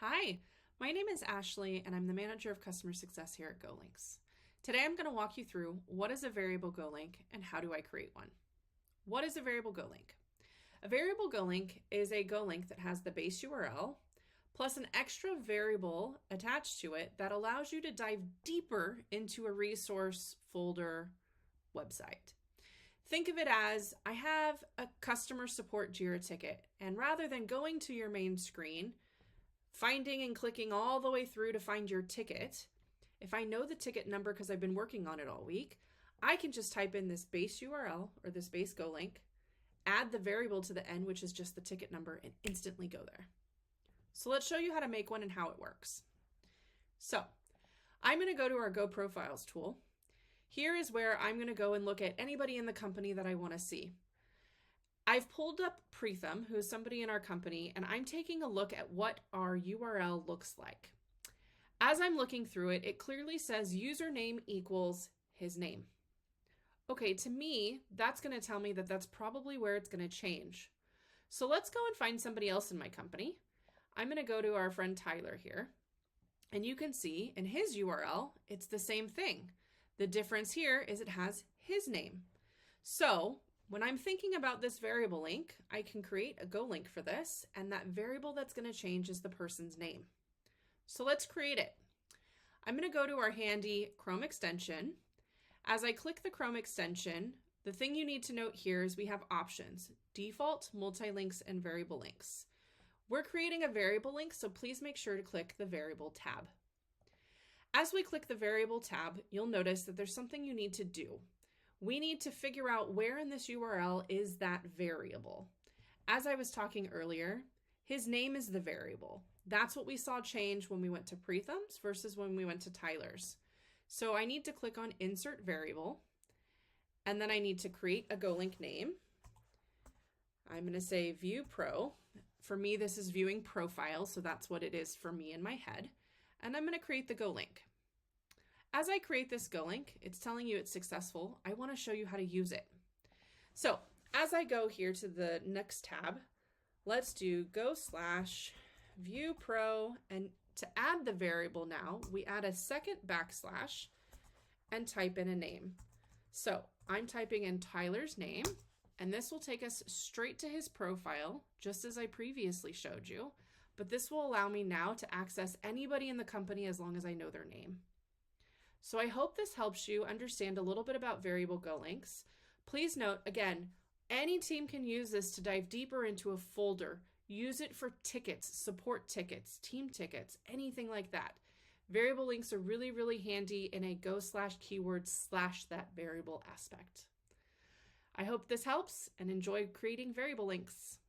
Hi, my name is Ashley and I'm the manager of customer success here at GoLinks. Today I'm going to walk you through what is a variable GoLink and how do I create one. What is a variable GoLink? A variable GoLink is a GoLink that has the base URL plus an extra variable attached to it that allows you to dive deeper into a resource, folder, website. Think of it as I have a customer support Jira ticket, and rather than going to your main screen, finding and clicking all the way through to find your ticket, if I know the ticket number because I've been working on it all week, I can just type in this base URL or this base GoLink, add the variable to the end, which is just the ticket number, and instantly go there. So let's show you how to make one and how it works. So I'm going to go to our Go Profiles tool. Here is where I'm going to go and look at anybody in the company that I want to see. I've pulled up Preetham, who is somebody in our company, and I'm taking a look at what our URL looks like. As I'm looking through it, it clearly says username equals his name. Okay, to me, that's going to tell me that that's probably where it's going to change. So let's go and find somebody else in my company. I'm going to go to our friend Tyler here, and you can see in his URL, it's the same thing. The difference here is it has his name. So when I'm thinking about this variable link, I can create a GoLink for this, and that variable that's going to change is the person's name. So let's create it. I'm going to go to our handy Chrome extension. As I click the Chrome extension, the thing you need to note here is we have options: default, multi-links, and variable links. We're creating a variable link, so please make sure to click the variable tab. As we click the variable tab, you'll notice that there's something you need to do. We need to figure out where in this URL is that variable. As I was talking earlier, his name is the variable. That's what we saw change when we went to Preetham's versus when we went to Tyler's. So I need to click on Insert Variable, and then I need to create a GoLink name. I'm going to say View Pro. For me, this is viewing profile, so that's what it is for me in my head. And I'm going to create the GoLink. As I create this GoLink, it's telling you it's successful. I want to show you how to use it. So as I go here to the next tab, let's do go/view pro, and to add the variable now, we add a second backslash and type in a name. So I'm typing in Tyler's name, and this will take us straight to his profile, just as I previously showed you. But this will allow me now to access anybody in the company as long as I know their name. So I hope this helps you understand a little bit about variable GoLinks. Please note, again, any team can use this to dive deeper into a folder. Use it for tickets, support tickets, team tickets, anything like that. Variable links are really, really handy in a go/keyword/that variable aspect. I hope this helps and enjoy creating variable links.